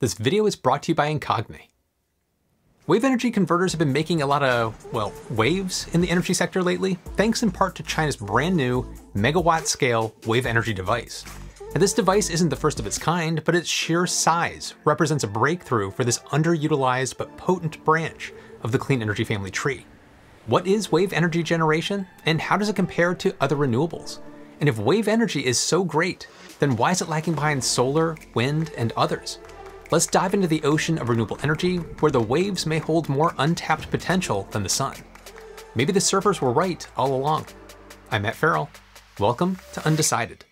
This video is brought to you by Incognate. Wave energy converters have been making a lot of, well, waves in the energy sector lately, thanks in part to China's brand new megawatt scale wave energy device. Now, this device isn't the first of its kind, but its sheer size represents a breakthrough for this underutilized but potent branch of the clean energy family tree. What is wave energy generation, and how does it compare to other renewables? And if wave energy is so great, then why is it lagging behind solar, wind, and others? Let's dive into the ocean of renewable energy, where the waves may hold more untapped potential than the sun. Maybe the surfers were right all along. I'm Matt Ferrell. Welcome to Undecided.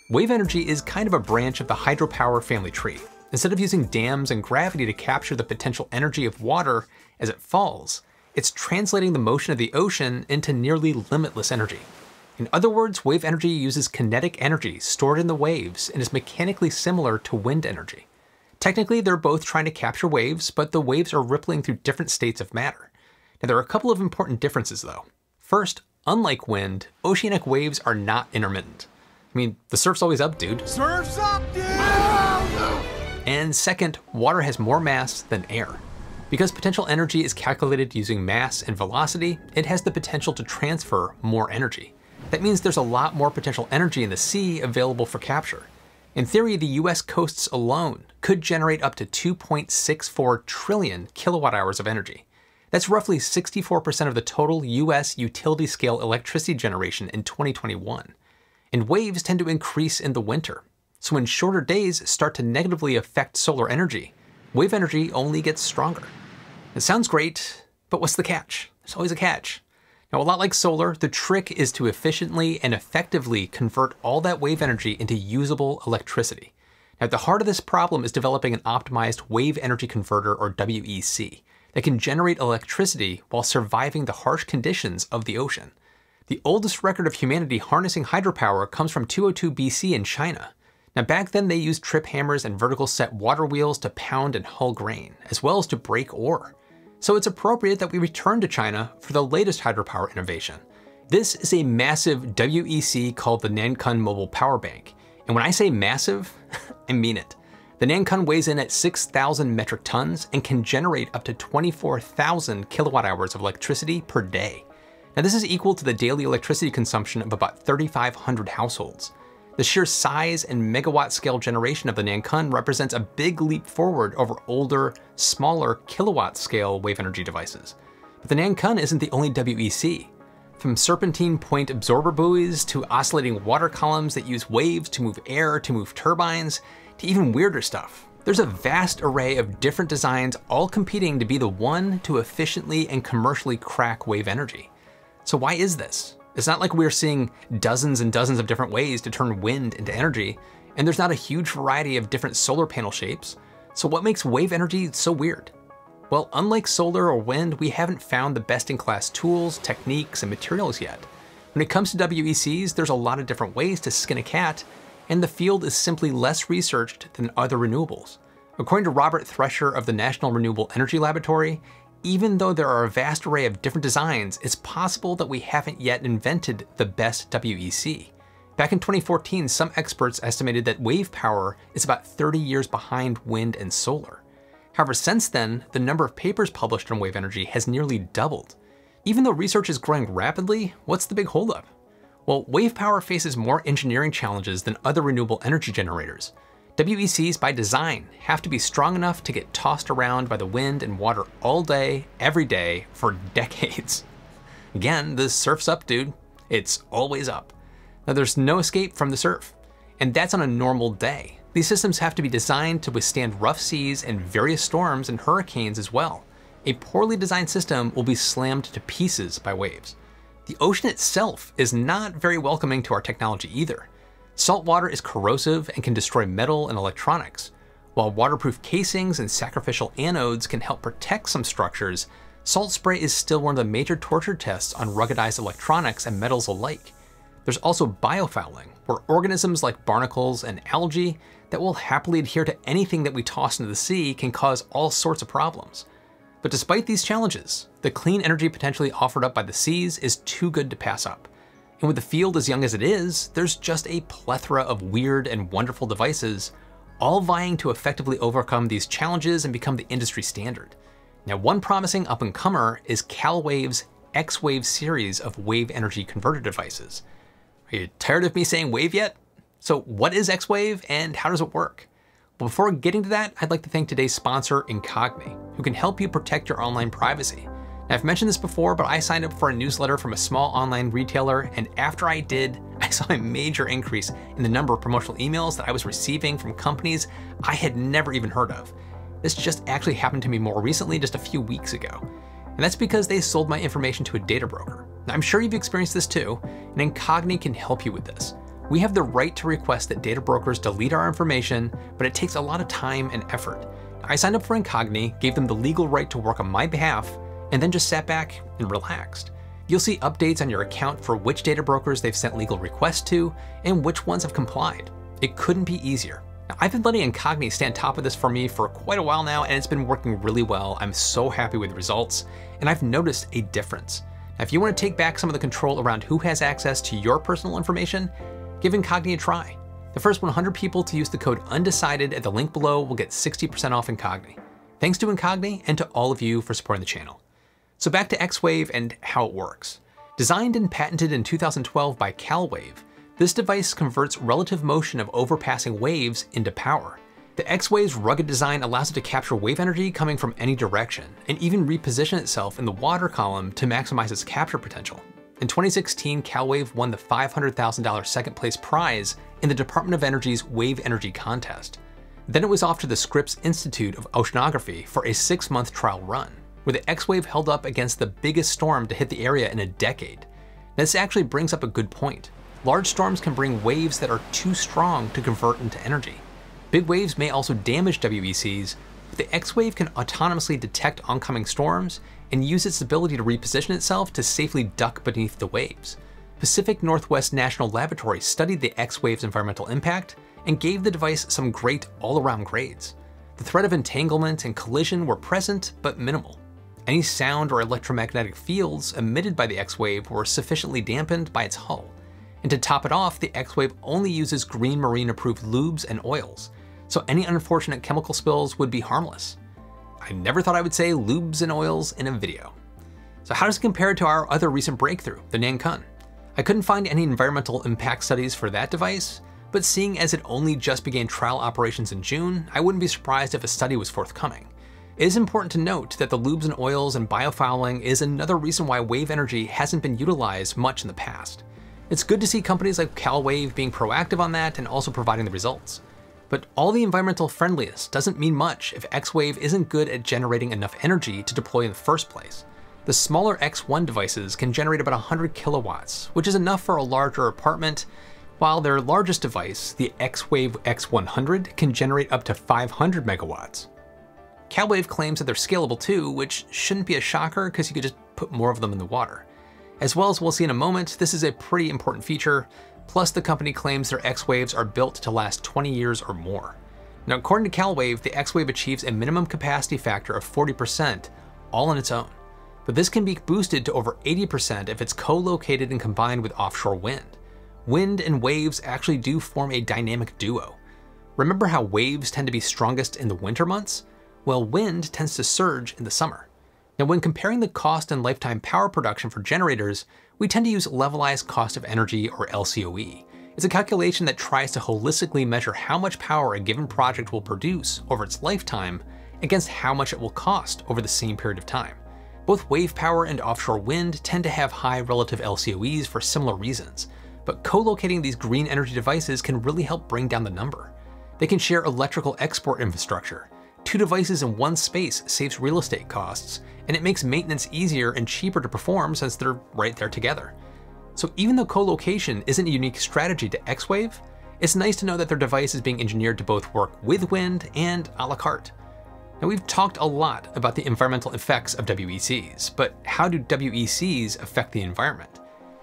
Wave energy is kind of a branch of the hydropower family tree. Instead of using dams and gravity to capture the potential energy of water as it falls, it's translating the motion of the ocean into nearly limitless energy. In other words, wave energy uses kinetic energy stored in the waves and is mechanically similar to wind energy. Technically, they're both trying to capture waves, but the waves are rippling through different states of matter. Now, there are a couple of important differences though. First, unlike wind, oceanic waves are not intermittent. I mean, the surf's always up, dude. Surf's up, dude! And second, water has more mass than air. Because potential energy is calculated using mass and velocity, it has the potential to transfer more energy. That means there's a lot more potential energy in the sea available for capture. In theory, the US coasts alone could generate up to 2.64 trillion kilowatt hours of energy. That's roughly 64% of the total US utility scale electricity generation in 2021. And waves tend to increase in the winter. So when shorter days start to negatively affect solar energy, wave energy only gets stronger. It sounds great, but what's the catch? There's always a catch. Now, a lot like solar, the trick is to efficiently and effectively convert all that wave energy into usable electricity. Now, at the heart of this problem is developing an optimized wave energy converter, or WEC, that can generate electricity while surviving the harsh conditions of the ocean. The oldest record of humanity harnessing hydropower comes from 202 BC in China. Now, back then they used trip hammers and vertical set water wheels to pound and hull grain, as well as to break ore. So it's appropriate that we return to China for the latest hydropower innovation. This is a massive WEC called the Nancun Mobile Power Bank. And when I say massive, I mean it. The Nancun weighs in at 6,000 metric tons and can generate up to 24,000 kilowatt hours of electricity per day. Now, this is equal to the daily electricity consumption of about 3,500 households. The sheer size and megawatt scale generation of the Nancun represents a big leap forward over older, smaller kilowatt scale wave energy devices. But the Nancun isn't the only WEC. From serpentine point absorber buoys to oscillating water columns that use waves to move air to move turbines, to even weirder stuff. There's a vast array of different designs all competing to be the one to efficiently and commercially crack wave energy. So why is this? It's not like we're seeing dozens and dozens of different ways to turn wind into energy, and there's not a huge variety of different solar panel shapes. So what makes wave energy so weird? Well, unlike solar or wind, we haven't found the best-in-class tools, techniques, and materials yet. When it comes to WECs, there's a lot of different ways to skin a cat, and the field is simply less researched than other renewables. According to Robert Thresher of the National Renewable Energy Laboratory, even though there are a vast array of different designs, it's possible that we haven't yet invented the best WEC. Back in 2014, some experts estimated that wave power is about 30 years behind wind and solar. However, since then, the number of papers published on wave energy has nearly doubled. Even though research is growing rapidly, what's the big holdup? Well, wave power faces more engineering challenges than other renewable energy generators. WECs by design have to be strong enough to get tossed around by the wind and water all day, every day, for decades. Again, the surf's up, dude. It's always up. Now, there's no escape from the surf, and that's on a normal day. These systems have to be designed to withstand rough seas and various storms and hurricanes as well. A poorly designed system will be slammed to pieces by waves. The ocean itself is not very welcoming to our technology either. Salt water is corrosive and can destroy metal and electronics. While waterproof casings and sacrificial anodes can help protect some structures, salt spray is still one of the major torture tests on ruggedized electronics and metals alike. There's also biofouling, where organisms like barnacles and algae that will happily adhere to anything that we toss into the sea can cause all sorts of problems. But despite these challenges, the clean energy potentially offered up by the seas is too good to pass up. And with the field as young as it is, there's just a plethora of weird and wonderful devices, all vying to effectively overcome these challenges and become the industry standard. Now, one promising up-and-comer is CalWave's XWave series of wave energy converter devices. Are you tired of me saying wave yet? So what is XWave and how does it work? Well, before getting to that, I'd like to thank today's sponsor, Incognate, who can help you protect your online privacy. Now, I've mentioned this before, but I signed up for a newsletter from a small online retailer, and after I did, I saw a major increase in the number of promotional emails that I was receiving from companies I had never even heard of. This just actually happened to me more recently, just a few weeks ago. And that's because they sold my information to a data broker. Now, I'm sure you've experienced this too, and Incognate can help you with this. We have the right to request that data brokers delete our information, but it takes a lot of time and effort. I signed up for Incognate, gave them the legal right to work on my behalf, and then just sat back and relaxed. You'll see updates on your account for which data brokers they've sent legal requests to and which ones have complied. It couldn't be easier. Now, I've been letting Incognate stay on top of this for me for quite a while now, and it's been working really well. I'm so happy with the results, and I've noticed a difference. Now, if you want to take back some of the control around who has access to your personal information, give Incognate a try. The first 100 people to use the code Undecided at the link below will get 60% off Incognate. Thanks to Incognate and to all of you for supporting the channel. So back to XWave and how it works. Designed and patented in 2012 by CalWave, this device converts relative motion of overpassing waves into power. The XWave's rugged design allows it to capture wave energy coming from any direction, and even reposition itself in the water column to maximize its capture potential. In 2016, CalWave won the $500,000 second place prize in the Department of Energy's Wave Energy Contest. Then it was off to the Scripps Institute of Oceanography for a 6-month trial run, where the XWave held up against the biggest storm to hit the area in a decade. This actually brings up a good point. Large storms can bring waves that are too strong to convert into energy. Big waves may also damage WECs, but the XWave can autonomously detect oncoming storms and use its ability to reposition itself to safely duck beneath the waves. Pacific Northwest National Laboratory studied the XWave's environmental impact and gave the device some great all-around grades. The threat of entanglement and collision were present, but minimal. Any sound or electromagnetic fields emitted by the XWave were sufficiently dampened by its hull. And to top it off, the XWave only uses Green Marine approved lubes and oils, so any unfortunate chemical spills would be harmless. I never thought I would say lubes and oils in a video. So how does it compare to our other recent breakthrough, the Nancun? I couldn't find any environmental impact studies for that device, but seeing as it only just began trial operations in June, I wouldn't be surprised if a study was forthcoming. It is important to note that the lubes and oils and biofouling is another reason why wave energy hasn't been utilized much in the past. It's good to see companies like CalWave being proactive on that and also providing the results. But all the environmental friendliness doesn't mean much if XWave isn't good at generating enough energy to deploy in the first place. The smaller X1 devices can generate about 100 kilowatts, which is enough for a larger apartment, while their largest device, the XWave X100, can generate up to 500 megawatts. CalWave claims that they're scalable too, which shouldn't be a shocker because you could just put more of them in the water. As well as we'll see in a moment, this is a pretty important feature, plus the company claims their XWaves are built to last 20 years or more. Now, according to CalWave, the XWave achieves a minimum capacity factor of 40%, all on its own. But this can be boosted to over 80% if it's co-located and combined with offshore wind. Wind and waves actually do form a dynamic duo. Remember how waves tend to be strongest in the winter months? Well, wind tends to surge in the summer. Now, when comparing the cost and lifetime power production for generators, we tend to use levelized cost of energy, or LCOE. It's a calculation that tries to holistically measure how much power a given project will produce over its lifetime against how much it will cost over the same period of time. Both wave power and offshore wind tend to have high relative LCOEs for similar reasons, but co-locating these green energy devices can really help bring down the number. They can share electrical export infrastructure. 2 devices in one space saves real estate costs, and it makes maintenance easier and cheaper to perform since they're right there together. So even though co-location isn't a unique strategy to XWave, it's nice to know that their device is being engineered to both work with wind and a la carte. Now, we've talked a lot about the environmental effects of WECs, but how do WECs affect the environment?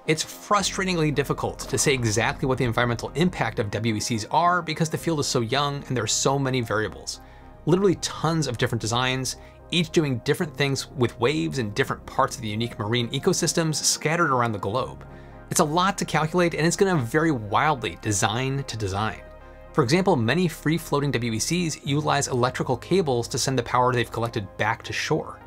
It's frustratingly difficult to say exactly what the environmental impact of WECs are because the field is so young and there are so many variables. Literally tons of different designs, each doing different things with waves in different parts of the unique marine ecosystems scattered around the globe. It's a lot to calculate, and it's going to vary wildly design to design. For example, many free-floating WECs utilize electrical cables to send the power they've collected back to shore.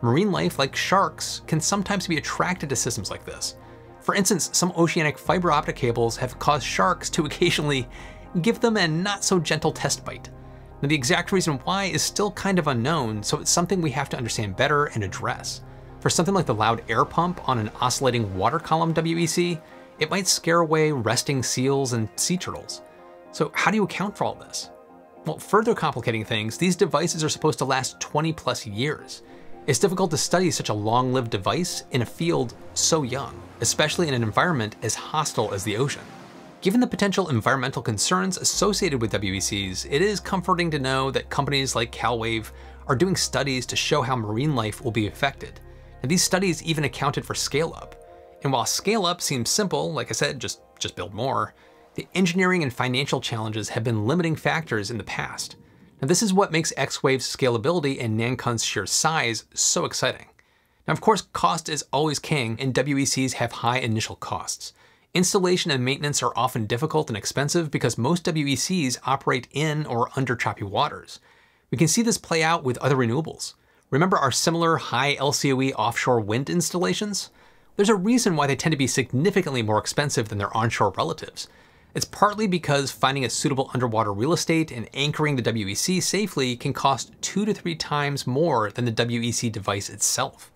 Marine life, like sharks, can sometimes be attracted to systems like this. For instance, some oceanic fiber optic cables have caused sharks to occasionally give them a not-so-gentle test bite. Now, the exact reason why is still kind of unknown, so it's something we have to understand better and address. For something like the loud air pump on an oscillating water column WEC, it might scare away resting seals and sea turtles. So how do you account for all this? Well, further complicating things, these devices are supposed to last 20+ years. It's difficult to study such a long-lived device in a field so young, especially in an environment as hostile as the ocean. Given the potential environmental concerns associated with WECs, it is comforting to know that companies like XWave are doing studies to show how marine life will be affected. And these studies even accounted for scale-up. And while scale-up seems simple, like I said, just build more, the engineering and financial challenges have been limiting factors in the past. Now, this is what makes XWave's scalability and Nankun's sheer size so exciting. Now, of course, cost is always king, and WECs have high initial costs. Installation and maintenance are often difficult and expensive because most WECs operate in or under choppy waters. We can see this play out with other renewables. Remember our similar high LCOE offshore wind installations? There's a reason why they tend to be significantly more expensive than their onshore relatives. It's partly because finding a suitable underwater real estate and anchoring the WEC safely can cost 2 to 3 times more than the WEC device itself.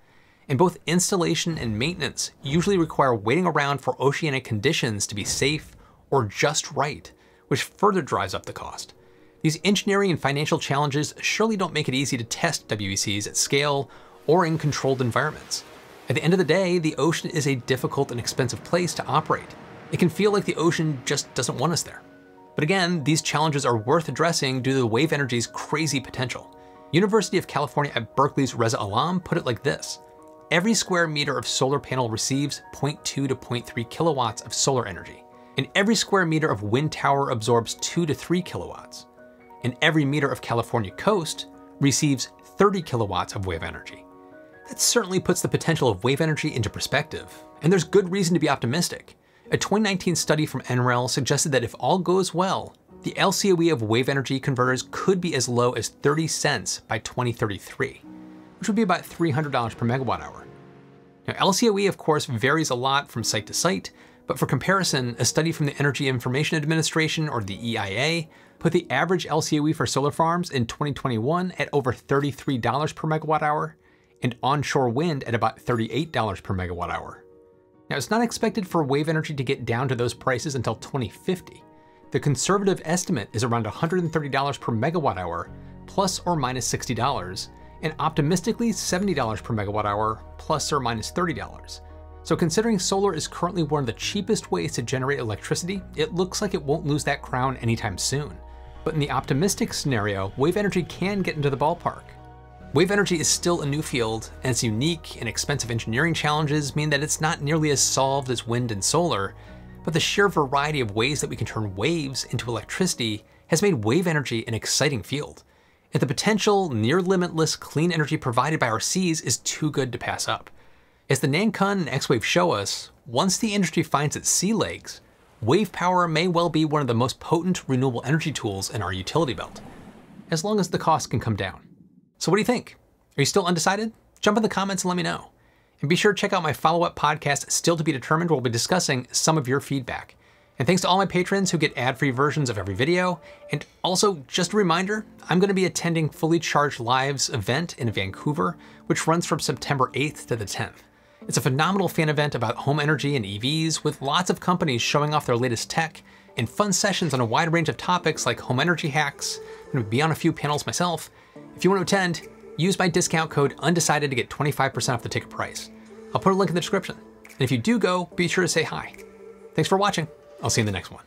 And both installation and maintenance usually require waiting around for oceanic conditions to be safe or just right, which further drives up the cost. These engineering and financial challenges surely don't make it easy to test WECs at scale or in controlled environments. At the end of the day, the ocean is a difficult and expensive place to operate. It can feel like the ocean just doesn't want us there. But again, these challenges are worth addressing due to the wave energy's crazy potential. University of California at Berkeley's Reza Alam put it like this: every square meter of solar panel receives 0.2 to 0.3 kilowatts of solar energy, and every square meter of wind tower absorbs 2 to 3 kilowatts, and every meter of California coast receives 30 kilowatts of wave energy. That certainly puts the potential of wave energy into perspective, and there's good reason to be optimistic. A 2019 study from Ferrell suggested that if all goes well, the LCOE of wave energy converters could be as low as 30 cents by 2033, which would be about $300 per megawatt hour. Now, LCOE, of course, varies a lot from site to site, but for comparison, a study from the Energy Information Administration, or the EIA, put the average LCOE for solar farms in 2021 at over $33 per megawatt hour, and onshore wind at about $38 per megawatt hour. Now, it's not expected for wave energy to get down to those prices until 2050. The conservative estimate is around $130 per megawatt hour, plus or minus $60, and optimistically $70 per megawatt hour, plus or minus $30. So considering solar is currently one of the cheapest ways to generate electricity, it looks like it won't lose that crown anytime soon. But in the optimistic scenario, wave energy can get into the ballpark. Wave energy is still a new field, and its unique and expensive engineering challenges mean that it's not nearly as solved as wind and solar, but the sheer variety of ways that we can turn waves into electricity has made wave energy an exciting field. And the potential near-limitless clean energy provided by our seas is too good to pass up. As the Nankun and XWave show us, once the industry finds its sea legs, wave power may well be one of the most potent renewable energy tools in our utility belt, as long as the cost can come down. So what do you think? Are you still undecided? Jump in the comments and let me know. And be sure to check out my follow-up podcast, Still to be Determined, where we'll be discussing some of your feedback. And thanks to all my patrons who get ad-free versions of every video. And also, just a reminder, I'm going to be attending Fully Charged Live's event in Vancouver, which runs from September 8th to the 10th. It's a phenomenal fan event about home energy and EVs, with lots of companies showing off their latest tech, and fun sessions on a wide range of topics like home energy hacks. I'm going to be on a few panels myself. If you want to attend, use my discount code Undecided to get 25% off the ticket price. I'll put a link in the description. And if you do go, be sure to say hi. Thanks for watching. I'll see you in the next one.